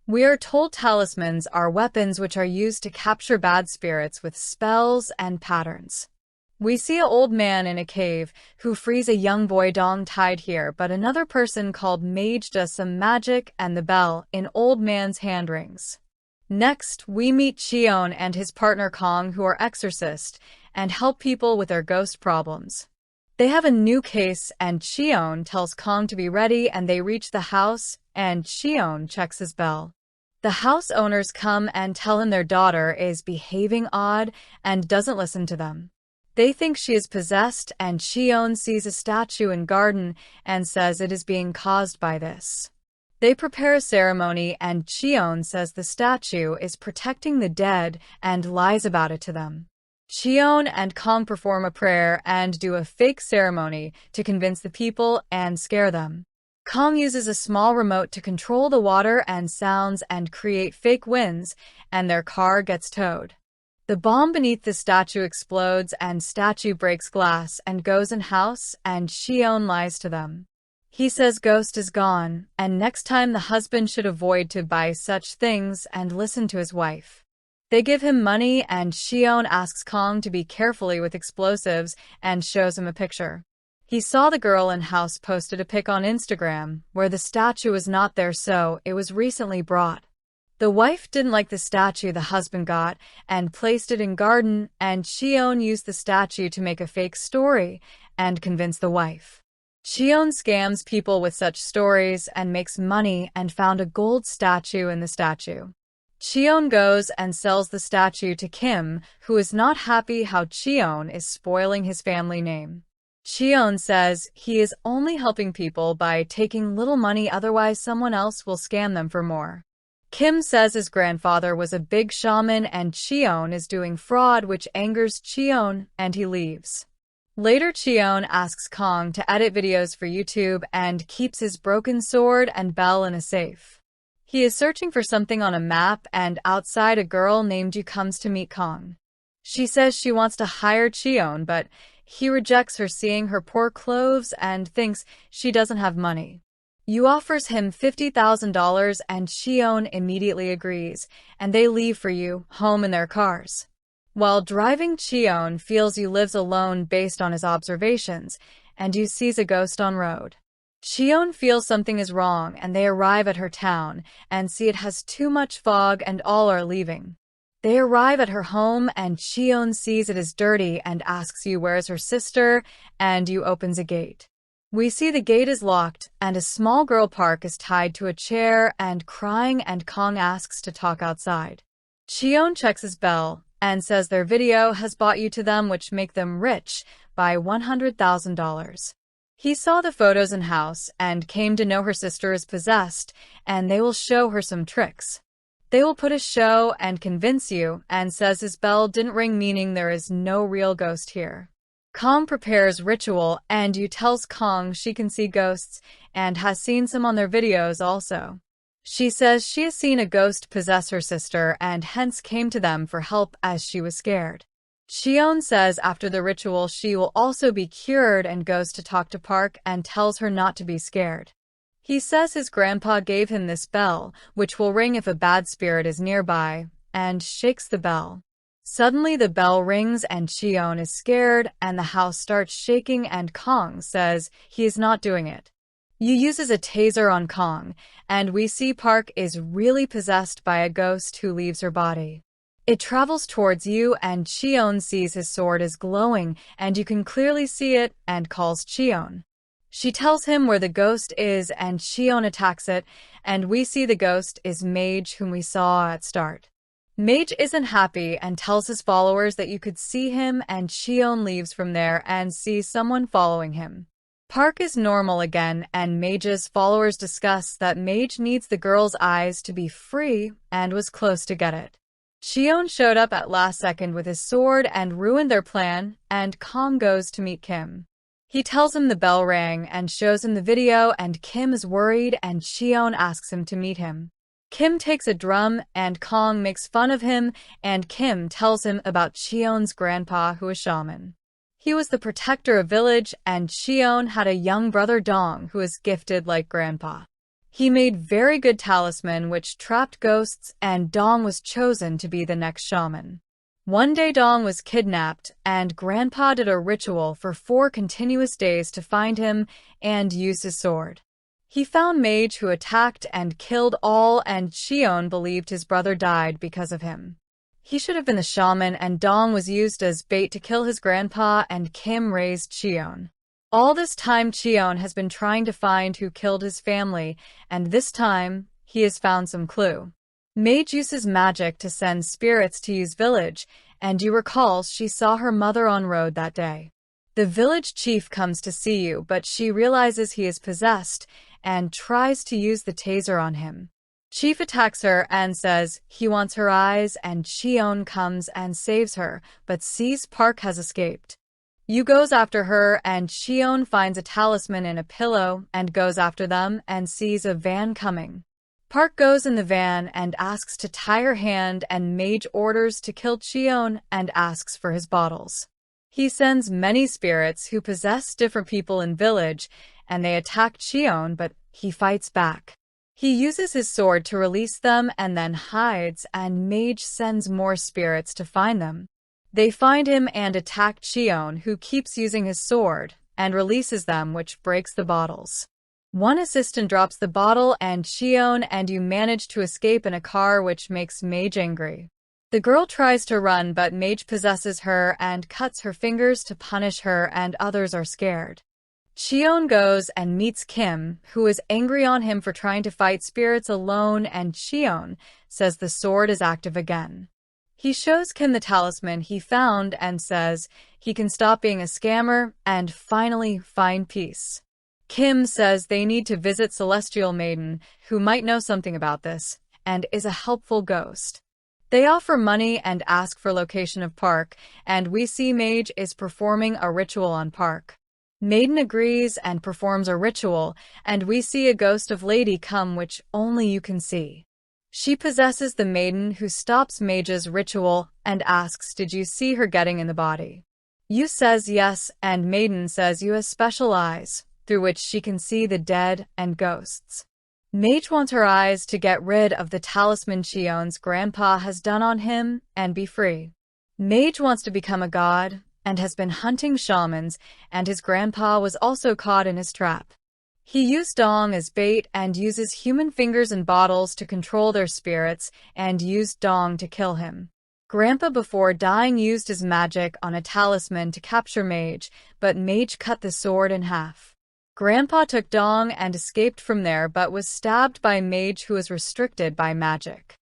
We are told talismans are weapons which are used to capture bad spirits with spells and patterns. We see an old man in a cave who frees a young boy Dong tied here, but another person called Mage does some magic and the bell in old man's hand rings. Next, we meet Cheon and his partner Kong, who are exorcists and help people with their ghost problems. They have a new case and Cheon tells Kong to be ready, and they reach the house and Cheon checks his bell. The house owners come and tell him their daughter is behaving odd and doesn't listen to them. They think she is possessed, and Cheon sees a statue in garden and says it is being caused by this. They prepare a ceremony and Cheon says the statue is protecting the dead and lies about it to them. Cheon and Kong perform a prayer and do a fake ceremony to convince the people and scare them. Kong uses a small remote to control the water and sounds and create fake winds, and their car gets towed. The bomb beneath the statue explodes and statue breaks glass and goes in house, and Cheon lies to them. He says ghost is gone, and next time the husband should avoid to buy such things and listen to his wife. They give him money, and Cheon asks Kong to be carefully with explosives and shows him a picture. He saw the girl in house posted a pic on Instagram where the statue was not there, so it was recently brought. The wife didn't like the statue the husband got and placed it in garden, and Cheon used the statue to make a fake story and convince the wife. Cheon scams people with such stories and makes money and found a gold statue in the statue. Cheon goes and sells the statue to Kim, who is not happy how Cheon is spoiling his family name. Cheon says he is only helping people by taking little money, otherwise someone else will scam them for more. Kim says his grandfather was a big shaman and Cheon is doing fraud, which angers Cheon, and he leaves. Later, Cheon asks Kong to edit videos for YouTube and keeps his broken sword and bell in a safe. He is searching for something on a map, and outside a girl named Yoo comes to meet Kong. She says she wants to hire Cheon, but he rejects her, seeing her poor clothes, and thinks she doesn't have money. Yoo offers him $50,000 and Cheon immediately agrees, and they leave for Yoo home in their cars. While driving, Cheon feels Yoo lives alone based on his observations, and Yoo sees a ghost on road. Cheon feels something is wrong, and they arrive at her town and see it has too much fog and all are leaving. They arrive at her home and Cheon sees it is dirty and asks Yoo where is her sister, and Yoo opens a gate. We see the gate is locked and a small girl Park is tied to a chair and crying, and Kong asks to talk outside. Cheon checks his bell and says their video has bought Yoo to them, which make them rich by $100,000. He saw the photos in house and came to know her sister is possessed, and they will show her some tricks. They will put a show and convince Yoo, and says his bell didn't ring, meaning there is no real ghost here. Kong prepares ritual, and Yoo tells Kong she can see ghosts and has seen some on their videos also. She says she has seen a ghost possess her sister and hence came to them for help as she was scared. Cheon says after the ritual she will also be cured and goes to talk to Park and tells her not to be scared. He says his grandpa gave him this bell, which will ring if a bad spirit is nearby, and shakes the bell. Suddenly the bell rings and Cheon is scared and the house starts shaking, and Kong says he is not doing it. Yoo uses a taser on Kong, and we see Park is really possessed by a ghost who leaves her body. It travels towards Yoo, and Cheon sees his sword is glowing and you can clearly see it, and calls Cheon. She tells him where the ghost is and Cheon attacks it, and we see the ghost is Mage, whom we saw at start. Mage isn't happy and tells his followers that you could see him, and Cheon leaves from there and sees someone following him. Park is normal again, and Mage's followers discuss that Mage needs the girl's eyes to be free and was close to get it. Cheon showed up at last second with his sword and ruined their plan, and Kong goes to meet Kim. He tells him the bell rang and shows him the video, and Kim is worried and Cheon asks him to meet him. Kim takes a drum and Kong makes fun of him, and Kim tells him about Cheon's grandpa, who is shaman. He was the protector of village, and Cheon had a young brother Dong who is gifted like grandpa. He made very good talisman which trapped ghosts, and Dong was chosen to be the next shaman. One day Dong was kidnapped, and Grandpa did a ritual for 4 continuous days to find him and use his sword. He found Mage, who attacked and killed all, and Cheon believed his brother died because of him. He should have been the shaman, and Dong was used as bait to kill his grandpa, and Kim raised Cheon. All this time Cheon has been trying to find who killed his family, and this time he has found some clue. Mage uses magic to send spirits to use village, and you recall she saw her mother on road that day. The village chief comes to see you, but she realizes he is possessed and tries to use the taser on him. Chief attacks her and says he wants her eyes, and Cheon comes and saves her, but sees Park has escaped. Yoo goes after her, and Cheon finds a talisman in a pillow and goes after them and sees a van coming. Park goes in the van and asks to tie her hand, and Mage orders to kill Cheon and asks for his bottles. He sends many spirits who possess different people in village, and they attack Cheon, but he fights back. He uses his sword to release them and then hides, and Mage sends more spirits to find them. They find him and attack Cheon, who keeps using his sword, and releases them, which breaks the bottles. One assistant drops the bottle, and Cheon and you manage to escape in a car, which makes Mage angry. The girl tries to run, but Mage possesses her and cuts her fingers to punish her, and others are scared. Cheon goes and meets Kim, who is angry on him for trying to fight spirits alone, and Cheon says the sword is active again. He shows Kim the talisman he found and says he can stop being a scammer and finally find peace. Kim says they need to visit Celestial Maiden, who might know something about this, and is a helpful ghost. They offer money and ask for location of Park, and we see Mage is performing a ritual on Park. Maiden agrees and performs a ritual, and we see a ghost of Lady come, which only you can see. She possesses the maiden, who stops Mage's ritual and asks, "Did you see her getting in the body?" Yoo says yes, and Maiden says Yoo has special eyes, through which she can see the dead and ghosts. Mage wants her eyes to get rid of the talisman Cheon's grandpa has done on him and be free. Mage wants to become a god and has been hunting shamans, and his grandpa was also caught in his trap. He used Dong as bait and uses human fingers and bottles to control their spirits, and used Dong to kill him. Grandpa before dying used his magic on a talisman to capture Mage, but Mage cut the sword in half. Grandpa took Dong and escaped from there, but was stabbed by Mage, who is restricted by magic.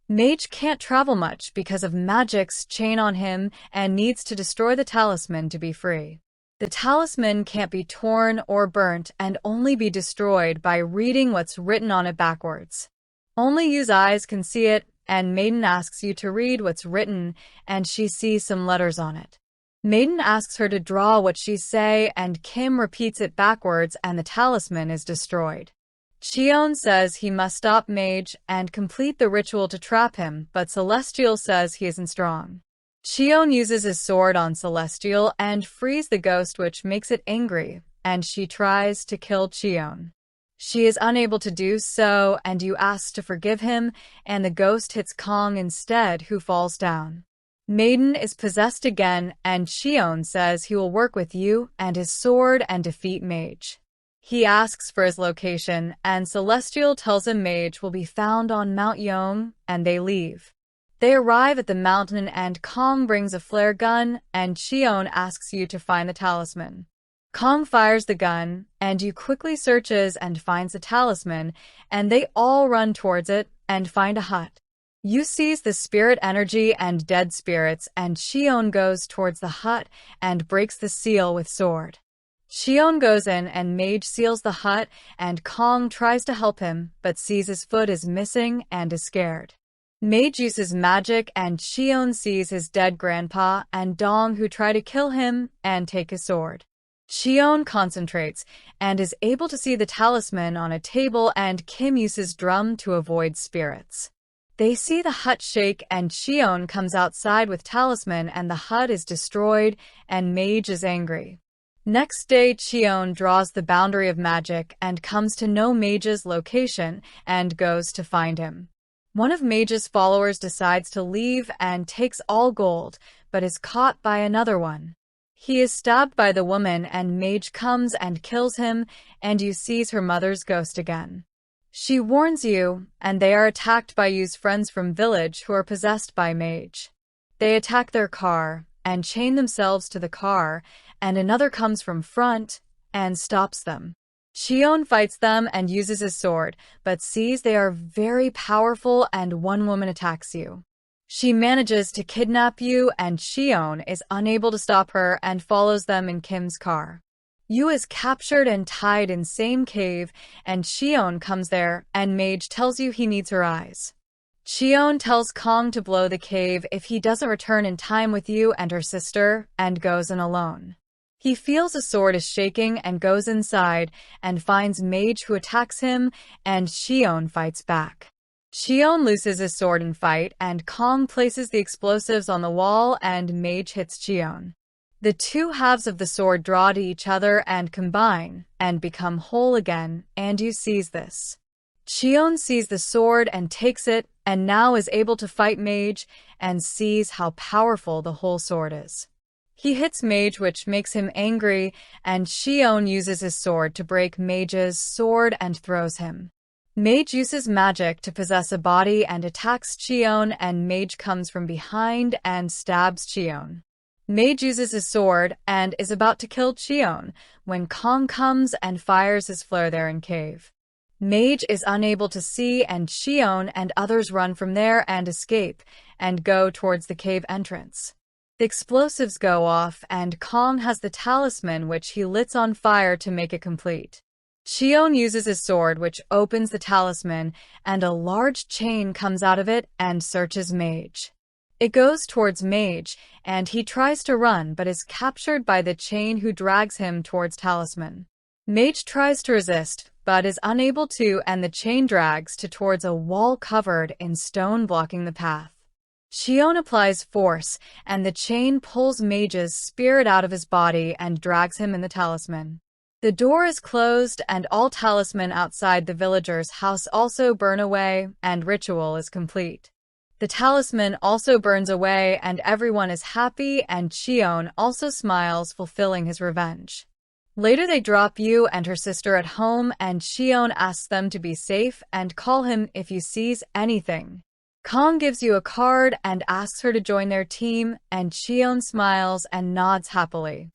Mage can't travel much because of magic's chain on him and needs to destroy the talisman to be free. The talisman can't be torn or burnt and only be destroyed by reading what's written on it backwards. Only Yoo's eyes can see it, and Maiden asks Yoo to read what's written, and she sees some letters on it. Maiden asks her to draw what she say, and Kim repeats it backwards, and the talisman is destroyed. Cheon says he must stop Mage and complete the ritual to trap him, but Celestial says he isn't strong. Cheon uses his sword on Celestial and frees the ghost, which makes it angry, and she tries to kill Cheon. She is unable to do so, and Yoo asks to forgive him, and the ghost hits Kong instead, who falls down. Maiden is possessed again, and Cheon says he will work with Yoo and his sword and defeat Mage. He asks for his location, and Celestial tells him Mage will be found on Mount Yong, and they leave. They arrive at the mountain, and Kong brings a flare gun, and Cheon asks Yoo to find the talisman. Kong fires the gun, and Yoo quickly searches and finds the talisman, and they all run towards it and find a hut. Yoo sees the spirit energy and dead spirits, and Cheon goes towards the hut and breaks the seal with sword. Cheon goes in, and Mage seals the hut, and Kong tries to help him, but sees his foot is missing and is scared. Mage uses magic, and Cheon sees his dead grandpa and Dong, who try to kill him and take his sword. Cheon concentrates and is able to see the talisman on a table, and Kim uses drum to avoid spirits. They see the hut shake, and Cheon comes outside with talisman, and the hut is destroyed, and Mage is angry. Next day, Cheon draws the boundary of magic and comes to know Mage's location and goes to find him. One of Mage's followers decides to leave and takes all gold, but is caught by another one. He is stabbed by the woman and Mage comes and kills him, and Yoo sees her mother's ghost again. She warns Yoo, and they are attacked by Yoo's friends from village who are possessed by Mage. They attack their car and chain themselves to the car, and another comes from front and stops them. Cheon fights them and uses his sword, but sees they are very powerful and one woman attacks Yoo. She manages to kidnap Yoo and Cheon is unable to stop her and follows them in Kim's car. Yoo is captured and tied in same cave, and Cheon comes there and Mage tells Yoo he needs her eyes. Cheon tells Kong to blow the cave if he doesn't return in time with Yoo and her sister, and goes in alone. He feels a sword is shaking and goes inside and finds Mage who attacks him, and Cheon fights back. Cheon loses his sword in fight and Kong places the explosives on the wall and Mage hits Cheon. The two halves of the sword draw to each other and combine and become whole again, and Yoo sees this. Cheon sees the sword and takes it, and now is able to fight Mage and sees how powerful the whole sword is. He hits Mage, which makes him angry, and Cheon uses his sword to break Mage's sword and throws him. Mage uses magic to possess a body and attacks Cheon, and Mage comes from behind and stabs Cheon. Mage uses his sword and is about to kill Cheon when Kong comes and fires his flare there in cave. Mage is unable to see, and Cheon and others run from there and escape and go towards the cave entrance. The explosives go off and Kong has the talisman which he lights on fire to make it complete. Cheon uses his sword which opens the talisman and a large chain comes out of it and searches Mage. It goes towards Mage and he tries to run but is captured by the chain who drags him towards Talisman. Mage tries to resist but is unable to, and the chain drags towards a wall covered in stone blocking the path. Cheon applies force and the chain pulls Mage's spirit out of his body and drags him in the talisman. The door is closed and all talisman outside the villager's house also burn away and ritual is complete. The talisman also burns away and everyone is happy and Cheon also smiles, fulfilling his revenge. Later they drop Yoo and her sister at home and Cheon asks them to be safe and call him if he sees anything. Kong gives Yoo a card and asks her to join their team and Cheon smiles and nods happily.